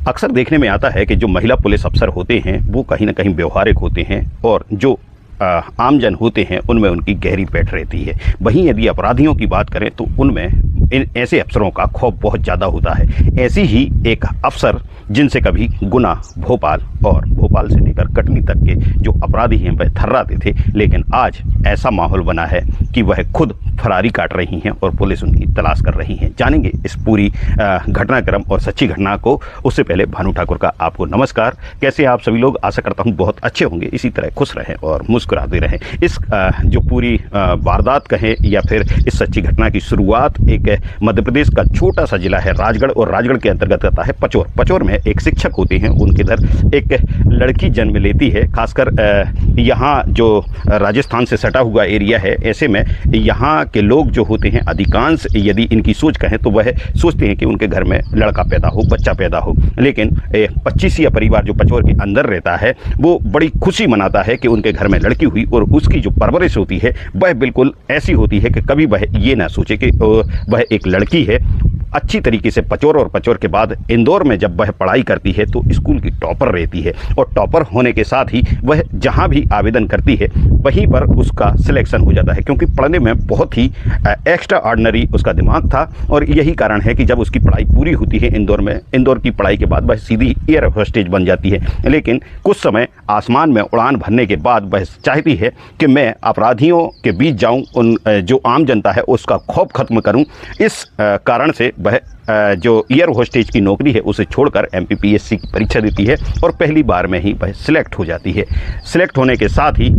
अक्सर देखने में आता है कि जो महिला पुलिस अफसर होते हैं वो कहीं ना कहीं व्यवहारिक होते हैं और जो आमजन होते हैं उनमें उनकी गहरी पैठ रहती है। वहीं यदि अपराधियों की बात करें तो उनमें इन ऐसे अफसरों का खौफ बहुत ज़्यादा होता है। ऐसी ही एक अफसर जिनसे कभी गुना, भोपाल और भोपाल से लेकर कटनी तक के जो अपराधी हैं वह थर्राते थे, लेकिन आज ऐसा माहौल बना है कि वह खुद फरारी काट रही हैं और पुलिस उनकी तलाश कर रही है। जानेंगे इस पूरी घटनाक्रम और सच्ची घटना को। उससे पहले भानु ठाकुर का आपको नमस्कार। कैसे आप सभी लोग? आशा करता हूँ बहुत अच्छे होंगे, इसी तरह खुश रहें और मुस्कुराते रहें। इस जो पूरी वारदात कहें या फिर इस सच्ची घटना की शुरुआत एक मध्य प्रदेश का छोटा सा जिला है राजगढ़, और राजगढ़ के अंतर्गत आता है पचौर। पचौर में एक शिक्षक होते हैं, उनके इधर एक लड़की जन्म लेती है। खासकर यहाँ जो राजस्थान से सटा हुआ एरिया है, ऐसे में यहाँ के लोग जो होते हैं अधिकांश, यदि इनकी सोच कहें तो वह सोचते हैं कि उनके घर में लड़का पैदा हो, बच्चा पैदा हो। लेकिन 25 परिवार जो पचौर के अंदर रहता है वो बड़ी खुशी मनाता है कि उनके घर में लड़की हुई, और उसकी जो परवरिश होती है वह बिल्कुल ऐसी होती है कि कभी वह ये ना सोचे कि वह एक लड़की है। अच्छी तरीके से पचौर और पचौर के बाद इंदौर में जब वह पढ़ाई करती है तो स्कूल की टॉपर रहती है, और टॉपर होने के साथ ही वह जहां भी आवेदन करती है वहीं पर उसका सिलेक्शन हो जाता है, क्योंकि पढ़ने में बहुत ही एक्स्ट्रा ऑर्डिनरी उसका दिमाग था। और यही कारण है कि जब उसकी पढ़ाई पूरी होती है इंदौर में, इंदौर की पढ़ाई के बाद वह सीधी एयर होस्टेज बन जाती है। लेकिन कुछ समय आसमान में उड़ान भरने के बाद वह चाहती है कि मैं अपराधियों के बीच जाऊं, उन जो आम जनता है उसका खौफ खत्म करूं। इस कारण से वह जो एयर होस्टेज की नौकरी है उसे छोड़कर MPPSC की परीक्षा देती है और पहली बार में ही वह सिलेक्ट हो जाती है। सिलेक्ट होने के साथ ही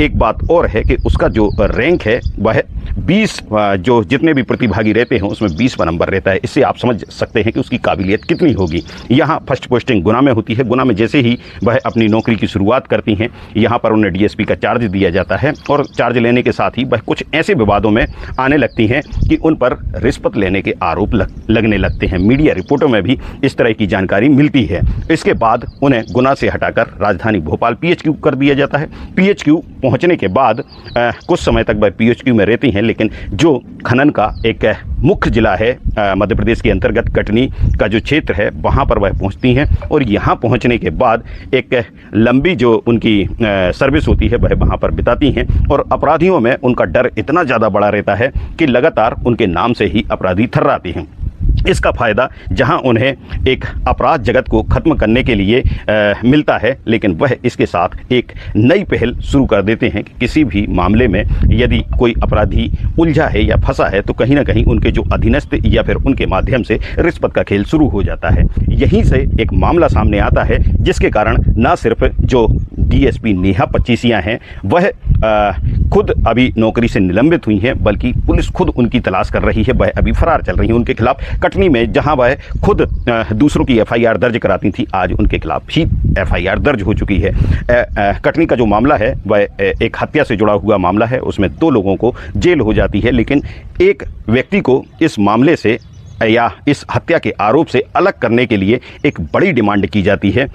एक बात और है कि उसका जो रैंक है वह 20, जो जितने भी प्रतिभागी रहते हैं उसमें 20वां नंबर रहता है। इससे आप समझ सकते हैं कि उसकी काबिलियत कितनी होगी। यहाँ फर्स्ट पोस्टिंग गुना में होती है। गुना में जैसे ही वह अपनी नौकरी की शुरुआत करती हैं, यहाँ पर उन्हें DSP का चार्ज दिया जाता है, और चार्ज लेने के साथ ही वह कुछ ऐसे विवादों में आने लगती हैं कि उन पर रिश्वत लेने के आरोप लगने लगते हैं। मीडिया रिपोर्टों में भी इस तरह की जानकारी मिलती है। इसके बाद उन्हें गुना से हटाकर राजधानी भोपाल PHQ कर दिया जाता है। PHQ पहुंचने के बाद कुछ समय तक वह PHQ में रहती हैं, लेकिन जो खनन का एक मुख्य जिला है मध्य प्रदेश के अंतर्गत कटनी का जो क्षेत्र है वहाँ पर वह पहुँचती हैं, और यहाँ पहुँचने के बाद एक लंबी जो उनकी सर्विस होती है वह वहाँ पर बिताती हैं। और अपराधियों में उनका डर इतना ज़्यादा बड़ा रहता है कि लगातार उनके नाम से ही अपराधी थर्राते हैं। इसका फ़ायदा जहां उन्हें एक अपराध जगत को ख़त्म करने के लिए मिलता है, लेकिन वह इसके साथ एक नई पहल शुरू कर देते हैं कि किसी भी मामले में यदि कोई अपराधी उलझा है या फंसा है तो कहीं ना कहीं उनके जो अधीनस्थ या फिर उनके माध्यम से रिश्वत का खेल शुरू हो जाता है। यहीं से एक मामला सामने आता है जिसके कारण न सिर्फ जो DSP नेहा पचीसिया हैं वह खुद अभी नौकरी से निलंबित हुई हैं, बल्कि पुलिस खुद उनकी तलाश कर रही है। वह अभी फरार चल रही हैं। उनके खिलाफ कटनी में जहां वह खुद दूसरों की FIR दर्ज कराती थी, आज उनके खिलाफ ही FIR दर्ज हो चुकी है। कटनी का जो मामला है वह एक हत्या से जुड़ा हुआ मामला है। उसमें 2 लोगों को जेल हो जाती है, लेकिन एक व्यक्ति को इस मामले से या इस हत्या के आरोप से अलग करने के लिए एक बड़ी डिमांड की जाती है।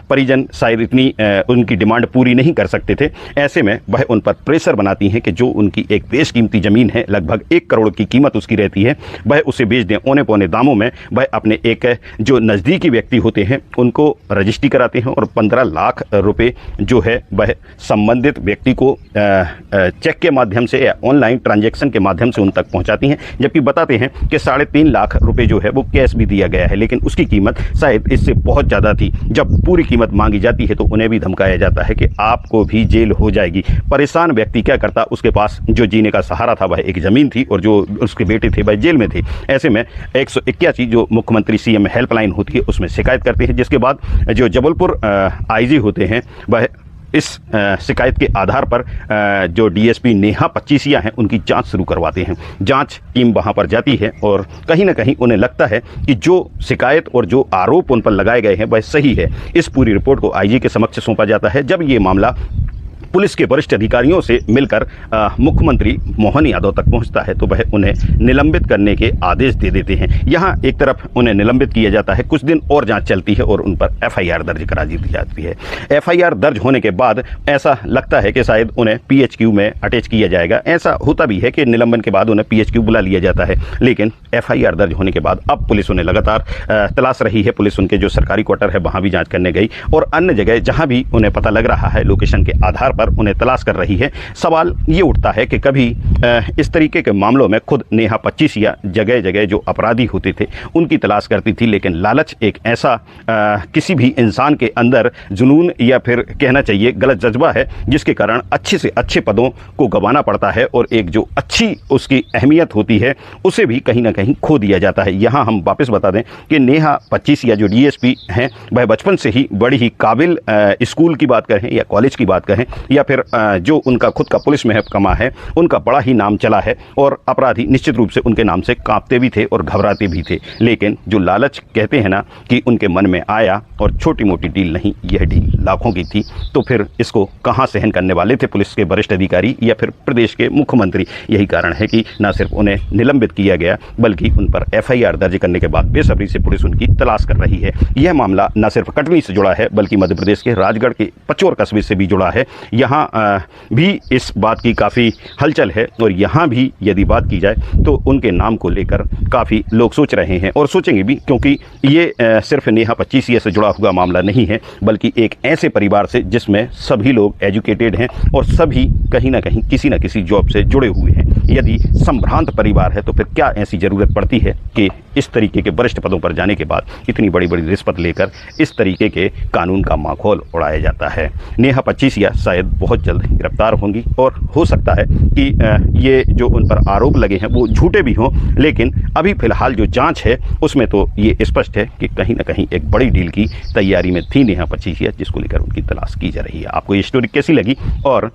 परिजन शायद इतनी उनकी डिमांड पूरी नहीं कर सकते थे। ऐसे में वह उन पर प्रेशर बनाती हैं कि जो उनकी एक बेशकीमती ज़मीन है, लगभग 1 करोड़ की कीमत उसकी रहती है, वह उसे बेच दें औने पौने दामों में। वह अपने एक जो नज़दीकी व्यक्ति होते हैं उनको रजिस्ट्री कराते हैं, और 15 लाख रुपये जो है वह संबंधित व्यक्ति को चेक के माध्यम से या ऑनलाइन ट्रांजैक्शन के माध्यम से उन तक पहुँचाती हैं। जबकि बताते हैं कि 3.5 लाख रुपए जो है वो कैश भी दिया गया है, लेकिन उसकी कीमत शायद इससे बहुत ज़्यादा थी। जब पूरी कीमत मांगी जाती है तो उन्हें भी धमकाया जाता है कि आपको भी जेल हो जाएगी। परेशान व्यक्ति क्या करता, उसके पास जो जीने का सहारा था वह एक ज़मीन थी, और जो उसके बेटे थे वह जेल में थे। ऐसे में 181 जो मुख्यमंत्री CM हेल्पलाइन होती है उसमें शिकायत करते हैं, जिसके बाद जो जबलपुर IG होते हैं वह इस शिकायत के आधार पर जो DSP नेहा पचीसिया हैं उनकी जांच शुरू करवाते हैं। जांच टीम वहां पर जाती है, और कहीं ना कहीं उन्हें लगता है कि जो शिकायत और जो आरोप उन पर लगाए गए हैं वह सही है। इस पूरी रिपोर्ट को IG के समक्ष सौंपा जाता है। जब ये मामला पुलिस के वरिष्ठ अधिकारियों से मिलकर मुख्यमंत्री मोहन यादव तक पहुंचता है तो वह उन्हें निलंबित करने के आदेश दे देते हैं। यहाँ एक तरफ उन्हें निलंबित किया जाता है, कुछ दिन और जांच चलती है और उन पर एफआईआर दर्ज करा दी जाती है। एफआईआर दर्ज होने के बाद ऐसा लगता है कि शायद उन्हें पीएचक्यू में अटैच किया जाएगा। ऐसा होता भी है कि निलंबन के बाद उन्हें पीएचक्यू बुला लिया जाता है, लेकिन एफआईआर दर्ज होने के बाद अब पुलिस उन्हें लगातार तलाश रही है। पुलिस उनके जो सरकारी क्वार्टर है वहाँ भी जाँच करने गई और अन्य जगह जहाँ भी उन्हें पता लग रहा है लोकेशन के आधार पर उन्हें तलाश कर रही है। सवाल ये उठता है कि कभी इस तरीके के मामलों में खुद नेहा 25 या जगह जगह जो अपराधी होते थे उनकी तलाश करती थी, लेकिन लालच एक ऐसा किसी भी इंसान के अंदर जुनून या फिर कहना चाहिए गलत जज्बा है जिसके कारण अच्छे से अच्छे पदों को गंवाना पड़ता है और एक जो अच्छी उसकी अहमियत होती है उसे भी कहीं ना कहीं खो दिया जाता है। यहाँ हम वापस बता दें कि नेहा 25 या जो डीएसपी हैं वह बचपन से ही बड़ी ही काबिल स्कूल की बात करें या कॉलेज की बात करें या फिर जो उनका खुद का पुलिस महकमा है उनका बड़ा ही नाम चला है और अपराधी निश्चित रूप से उनके नाम से कांपते भी थे और घबराते भी थे। लेकिन जो लालच कहते हैं ना कि उनके मन में आया और छोटी मोटी डील नहीं, यह डील लाखों की थी, तो फिर इसको कहां सहन करने वाले थे पुलिस के वरिष्ठ अधिकारी या फिर प्रदेश के मुख्यमंत्री। यही कारण है कि न सिर्फ उन्हें निलंबित किया गया बल्कि उन पर एफआईआर दर्ज करने के बाद बेसब्री से पुलिस उनकी तलाश कर रही है। यह मामला न सिर्फ कटनी से जुड़ा है बल्कि मध्य प्रदेश के राजगढ़ के पचोर कस्बे से भी जुड़ा है। यहाँ भी इस बात की काफ़ी हलचल है और यहाँ भी यदि बात की जाए तो उनके नाम को लेकर काफ़ी लोग सोच रहे हैं और सोचेंगे भी, क्योंकि ये सिर्फ नेहा 25 से जुड़ा हुआ मामला नहीं है बल्कि एक ऐसे परिवार से जिसमें सभी लोग एजुकेटेड हैं और सभी कहीं ना कहीं किसी न किसी जॉब से जुड़े हुए हैं। यदि संभ्रांत परिवार है तो फिर क्या ऐसी ज़रूरत पड़ती है कि इस तरीके के वरिष्ठ पदों पर जाने के बाद इतनी बड़ी बड़ी रिश्वत लेकर इस तरीके के कानून का माखौल उड़ाया जाता है। नेहा 25 शायद बहुत जल्द गिरफ्तार होंगी और हो सकता है कि ये जो उन पर आरोप लगे हैं वो झूठे भी हों, लेकिन अभी फिलहाल जो जांच है उसमें तो ये स्पष्ट है कि कहीं ना कहीं एक बड़ी डील की तैयारी में थी नेहा 25 जिसको लेकर उनकी तलाश की जा रही है। आपको ये स्टोरी कैसी लगी और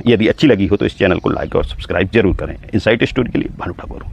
यदि अच्छी लगी हो तो इस चैनल को लाइक और सब्सक्राइब जरूर करें। इनसाइट स्टोरी के लिए भानु ठाकुर।